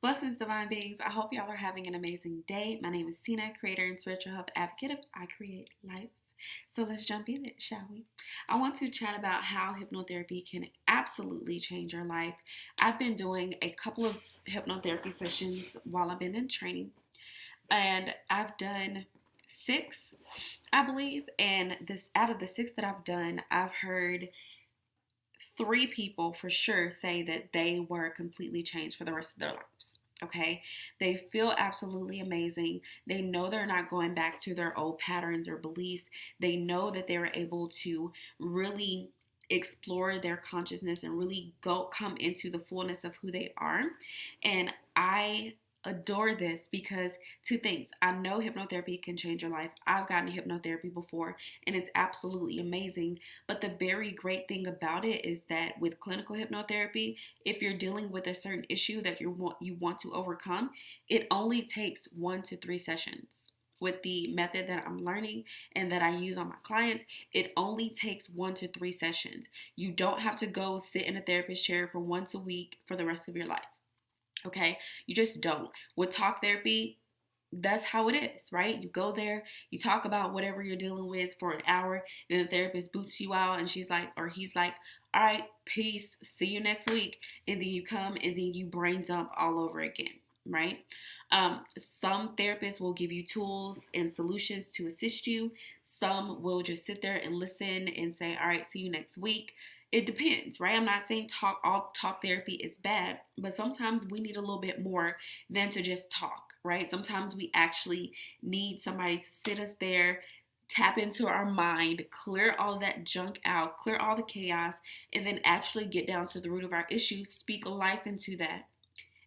Blessings, divine beings. I hope y'all are having an amazing day. My name is Tina, creator and spiritual health advocate of EyeCreateLife. So let's jump in it, shall we? I want to chat about how hypnotherapy can absolutely change your life. I've been doing a couple of hypnotherapy sessions while I've been in training, and I've done six, I believe. And this out of the six that I've done, I've heard three people for sure say that they were completely changed for the rest of their lives. Okay, they feel absolutely amazing. They know they're not going back to their old patterns or beliefs. They know that they were able to really explore their consciousness and really come into the fullness of who they are. And I adore this because two things. I know hypnotherapy can change your life. I've gotten hypnotherapy before and it's absolutely amazing. But the very great thing about it is that with clinical hypnotherapy, if you're dealing with a certain issue that you want to overcome, it only takes 1 to 3 sessions. With the method that I'm learning and that I use on my clients, it only takes 1 to 3 sessions. You don't have to go sit in a therapist chair for once a week for the rest of your life. Okay, you just don't. With talk therapy, that's how it is, right? You go there, you talk about whatever you're dealing with for an hour, then the therapist boots you out and she's like, or he's like, all right, peace, see you next week. And then you come and then you brain dump all over again, right? Some therapists will give you tools and solutions to assist you. Some will just sit there and listen and say, all right, see you next week. It depends, right? I'm not saying all talk therapy is bad, but sometimes we need a little bit more than to just talk, right? Sometimes we actually need somebody to sit us there, tap into our mind, clear all that junk out, clear all the chaos, and then actually get down to the root of our issues, speak life into that,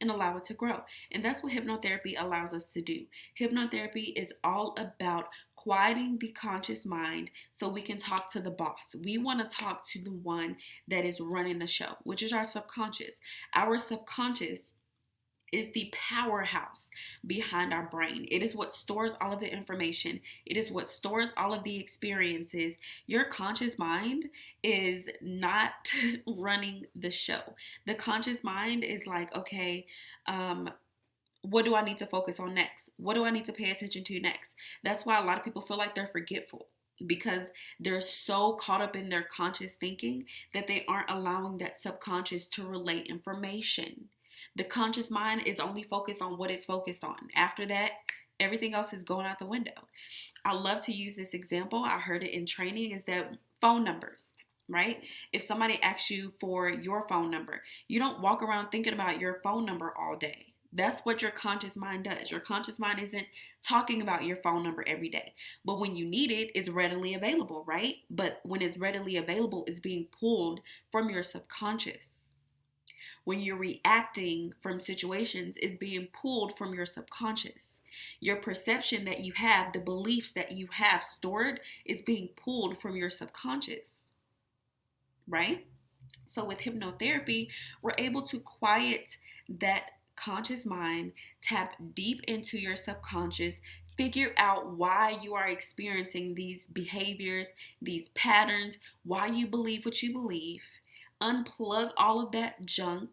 and allow it to grow. And that's what hypnotherapy allows us to do. Hypnotherapy is all about quieting the conscious mind so we can talk to the boss. We want to talk to the one that is running the show, which is our subconscious. Our subconscious is the powerhouse behind our brain. It is what stores all of the information. It is what stores all of the experiences. Your conscious mind is not running the show. The conscious mind is like, okay, what do I need to focus on next? What do I need to pay attention to next? That's why a lot of people feel like they're forgetful because they're so caught up in their conscious thinking that they aren't allowing that subconscious to relate information. The conscious mind is only focused on what it's focused on. After that, everything else is going out the window. I love to use this example. I heard it in training is that phone numbers, right? If somebody asks you for your phone number, you don't walk around thinking about your phone number all day. That's what your conscious mind does. Your conscious mind isn't talking about your phone number every day. But when you need it, it's readily available, right? But when it's readily available, it's being pulled from your subconscious. When you're reacting from situations, it's being pulled from your subconscious. Your perception that you have, the beliefs that you have stored, is being pulled from your subconscious, right? So with hypnotherapy, we're able to quiet that conscious mind, tap deep into your subconscious, figure out why you are experiencing these behaviors, these patterns, why you believe what you believe, unplug all of that junk,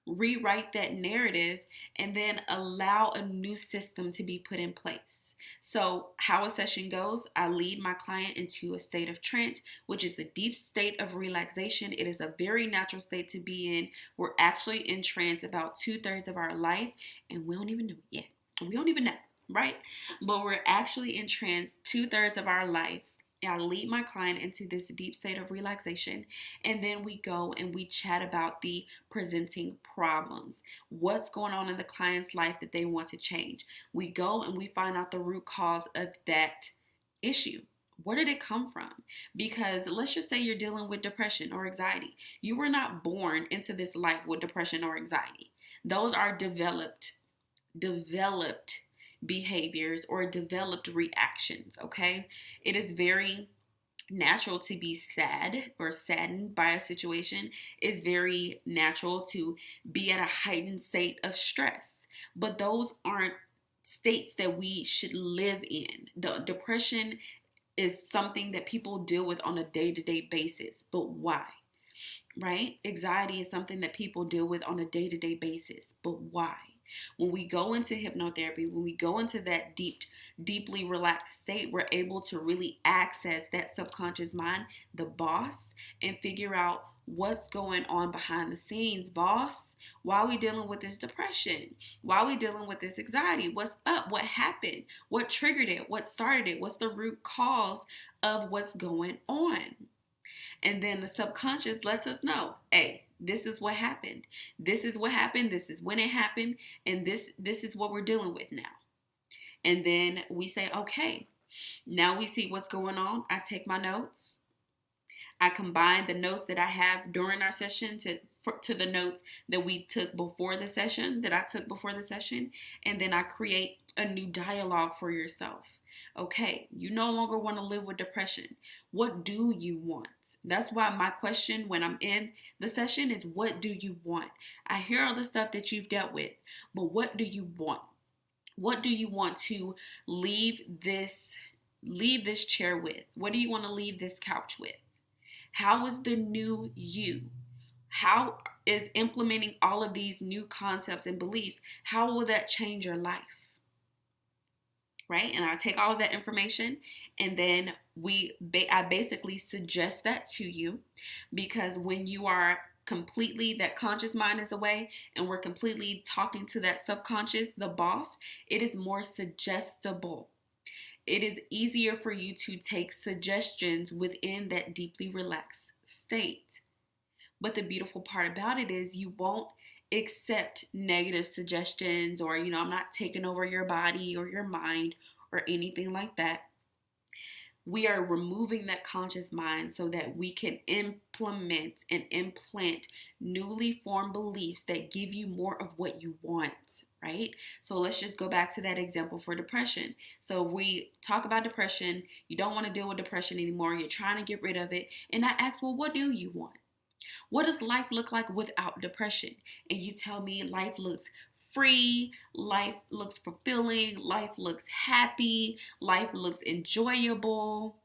rewrite that narrative, and then allow a new system to be put in place. So, how a session goes, I lead my client into a state of trance, which is a deep state of relaxation. It is a very natural state to be in. We're actually in trance about 2/3 of our life, and we don't even know it yet. We don't even know, right? But we're actually in trance 2/3 of our life. I lead my client into this deep state of relaxation, and then we go and we chat about the presenting problems. What's going on in the client's life that they want to change? We go and we find out the root cause of that issue. Where did it come from? Because let's just say you're dealing with depression or anxiety. You were not born into this life with depression or anxiety. Those are developed behaviors or developed reactions, okay? It is very natural to be sad or saddened by a situation. It's very natural to be at a heightened state of stress. But those aren't states that we should live in. The depression is something that people deal with on a day-to-day basis. But why? Right? Anxiety is something that people deal with on a day-to-day basis. But why? When we go into hypnotherapy, when we go into that deeply relaxed state, we're able to really access that subconscious mind, the boss, and figure out what's going on behind the scenes, boss. Why are we dealing with this depression? Why are we dealing with this anxiety? What's up? What happened? What triggered it? What started it? What's the root cause of what's going on? And then the subconscious lets us know, hey, this is what happened. This is what happened. This is when it happened. And this is what we're dealing with now. And then we say, okay, now we see what's going on. I take my notes. I combine the notes that I have during our session to the notes that we took before the session, that I took before the session. And then I create a new dialogue for yourself. Okay, you no longer want to live with depression. What do you want? That's why my question when I'm in the session is, what do you want? I hear all the stuff that you've dealt with, but what do you want? What do you want to leave this chair with? What do you want to leave this couch with? How is the new you? How is implementing all of these new concepts and beliefs, how will that change your life? Right? And I take all of that information and then I basically suggest that to you, because when you are completely, that conscious mind is away and we're completely talking to that subconscious, the boss, it is more suggestible. It is easier for you to take suggestions within that deeply relaxed state. But the beautiful part about it is you won't accept negative suggestions or, I'm not taking over your body or your mind or anything like that. We are removing that conscious mind so that we can implement and implant newly formed beliefs that give you more of what you want, right? So let's just go back to that example for depression. So we talk about depression, you don't want to deal with depression anymore, you're trying to get rid of it, and I ask, well, what do you want? What does life look like without depression? And you tell me life looks free, life looks fulfilling, life looks happy, life looks enjoyable.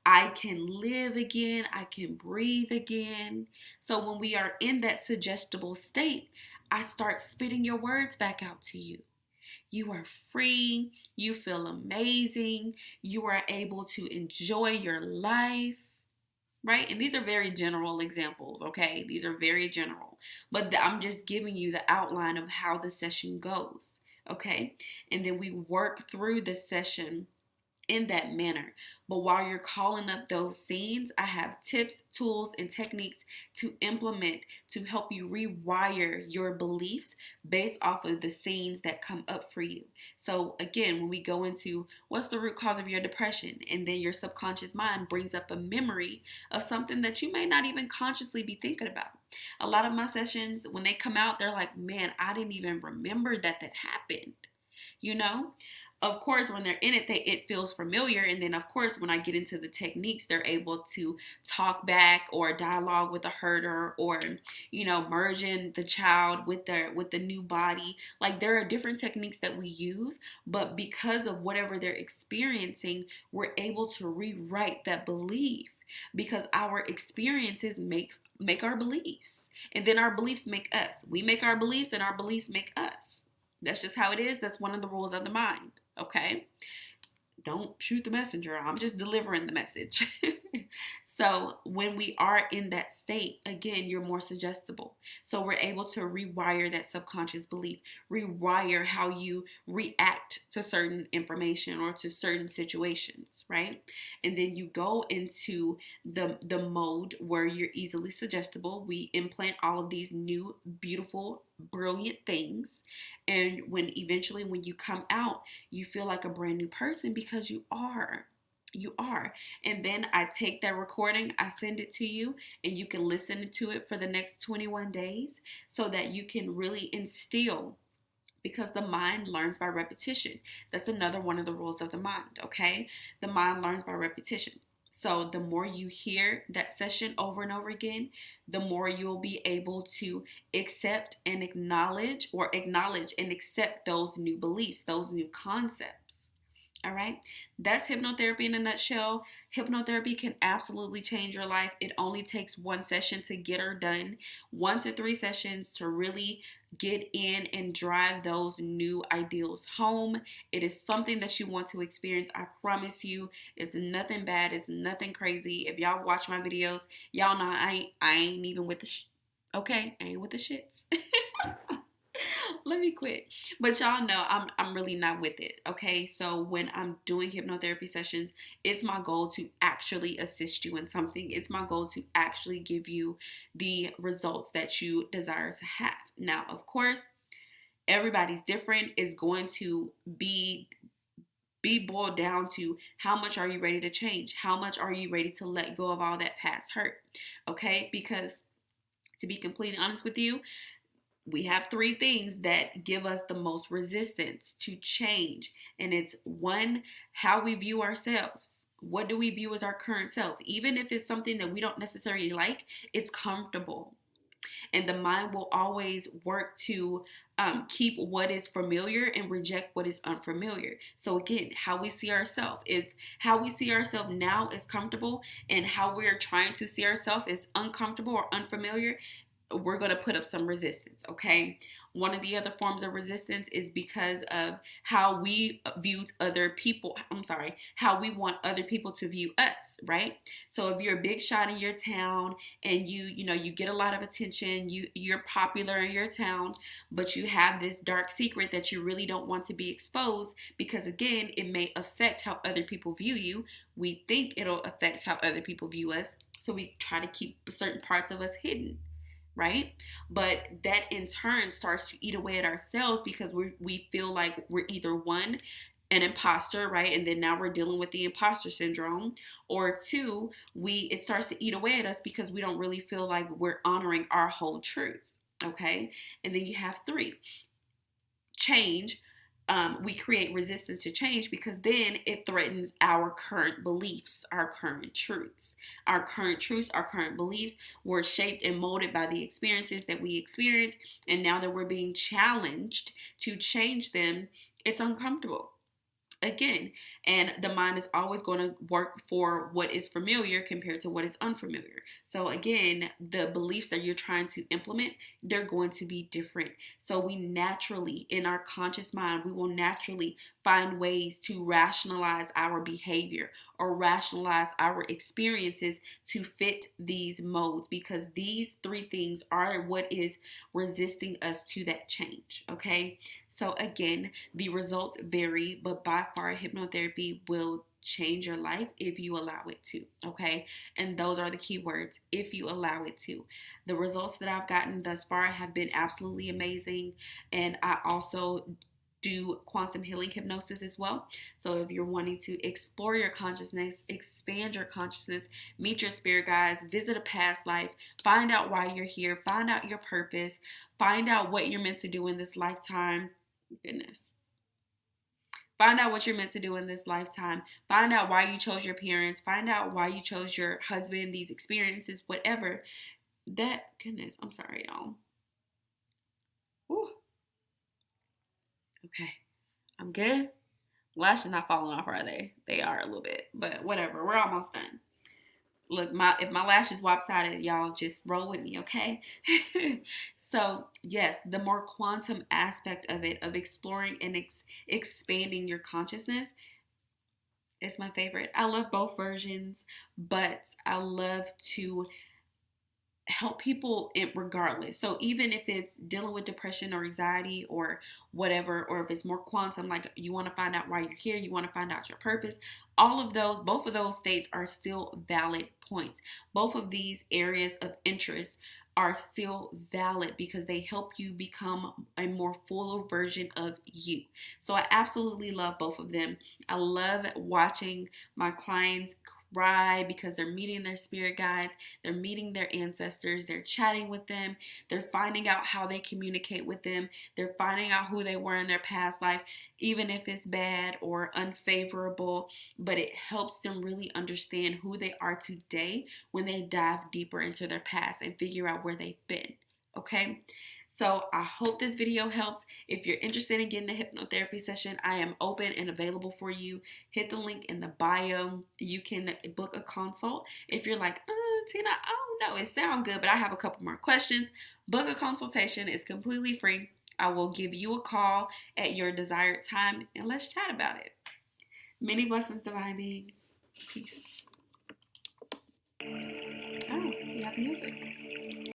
I can live again, I can breathe again. So when we are in that suggestible state, I start spitting your words back out to you. You are free, you feel amazing, you are able to enjoy your life. Right? And these are very general examples, okay? These are very general. But I'm just giving you the outline of how the session goes, okay? And then we work through the session in that manner. But while you're calling up those scenes, I have tips, tools, and techniques to implement to help you rewire your beliefs based off of the scenes that come up for you. So again, when we go into what's the root cause of your depression, and then your subconscious mind brings up a memory of something that you may not even consciously be thinking about. A lot of my sessions, when they come out, they're like, man, I didn't even remember that happened. Of course, when they're in it, it feels familiar. And then, of course, when I get into the techniques, they're able to talk back or dialogue with the herder or, merging the child with the new body. Like, there are different techniques that we use, but because of whatever they're experiencing, we're able to rewrite that belief because our experiences make our beliefs. And then our beliefs make us. We make our beliefs and our beliefs make us. That's just how it is. That's one of the rules of the mind. Okay? Don't shoot the messenger. I'm just delivering the message. So when we are in that state, again, you're more suggestible. So we're able to rewire that subconscious belief, rewire how you react to certain information or to certain situations, right? And then you go into the mode where you're easily suggestible. We implant all of these new, beautiful, brilliant things. And when you come out, you feel like a brand new person because you are. And then I take that recording, I send it to you, and you can listen to it for the next 21 days so that you can really instill, because the mind learns by repetition. That's another one of the rules of the mind, okay? The mind learns by repetition. So the more you hear that session over and over again, the more you'll be able to accept and acknowledge and accept those new beliefs, those new concepts. All right, that's hypnotherapy in a nutshell. Hypnotherapy can absolutely change your life. It only takes one session to get her done, 1 to 3 sessions to really get in and drive those new ideals home. It is something that you want to experience. I promise you, it's nothing bad. It's nothing crazy. If y'all watch my videos, y'all know I ain't even with the okay? I ain't with the shits. Let me quit. But y'all know I'm really not with it. Okay. So when I'm doing hypnotherapy sessions, it's my goal to actually assist you in something. It's my goal to actually give you the results that you desire to have. Now, of course, everybody's different. It's going to be boiled down to how much are you ready to change? How much are you ready to let go of all that past hurt? Okay? Because to be completely honest with you, we have three things that give us the most resistance to change. And it's one, how we view ourselves. What do we view as our current self? Even if it's something that we don't necessarily like, it's comfortable. And the mind will always work to keep what is familiar and reject what is unfamiliar. So again, how we see ourselves is how we see ourselves now is comfortable, and how we're trying to see ourselves is uncomfortable or unfamiliar. We're going to put up some resistance, okay? One of the other forms of resistance is because of how we view other people. How we want other people to view us, right? So if you're a big shot in your town and you get a lot of attention, you're popular in your town, but you have this dark secret that you really don't want to be exposed because, again, it may affect how other people view you. We think it'll affect how other people view us, so we try to keep certain parts of us hidden, right? But that in turn starts to eat away at ourselves because we feel like we're either one, an imposter, right? And then now we're dealing with the imposter syndrome. Or two, it starts to eat away at us because we don't really feel like we're honoring our whole truth, okay? And then you have three, change. We create resistance to change because then it threatens our current beliefs, our current truths. Our current truths, our current beliefs were shaped and molded by the experiences that we experienced. And now that we're being challenged to change them, it's uncomfortable. Again, and the mind is always going to work for what is familiar compared to what is unfamiliar. So again, the beliefs that you're trying to implement, they're going to be different. So we naturally, in our conscious mind, we will naturally find ways to rationalize our behavior or rationalize our experiences to fit these modes, because these three things are what is resisting us to that change, okay? So again, the results vary, but by far hypnotherapy will change your life if you allow it to, okay? And those are the key words, if you allow it to. The results that I've gotten thus far have been absolutely amazing, and I also do quantum healing hypnosis as well. So if you're wanting to explore your consciousness, expand your consciousness, meet your spirit guides, visit a past life, find out why you're here, find out your purpose, find out what you're meant to do in this lifetime. Goodness. Find out what you're meant to do in this lifetime. Find out why you chose your parents. Find out why you chose your husband, these experiences, whatever. Goodness, I'm sorry, y'all. Whew. Okay, I'm good. Lashes not falling off, are they? They are a little bit, but whatever. We're almost done. Look, if my lashes lopsided, y'all just roll with me, okay? So yes, the more quantum aspect of it, of exploring and expanding your consciousness, is my favorite. I love both versions, but I love to help people regardless. So even if it's dealing with depression or anxiety or whatever, or if it's more quantum, like you want to find out why you're here, you want to find out your purpose, both of those states are still valid points. Both of these areas of interest are still valid because they help you become a more fuller version of you. So I absolutely love both of them. I love watching my clients cry because they're meeting their spirit guides, they're meeting their ancestors, they're chatting with them, they're finding out how they communicate with them, they're finding out who they were in their past life, even if it's bad or unfavorable, but it helps them really understand who they are today when they dive deeper into their past and figure out where they've been, okay? So I hope this video helped. If you're interested in getting a hypnotherapy session, I am open and available for you. Hit the link in the bio. You can book a consult. If you're like, Tina, I don't know. It sounds good, but I have a couple more questions. Book a consultation. It's completely free. I will give you a call at your desired time and let's chat about it. Many blessings, divine beings. Peace. Oh, we got the music.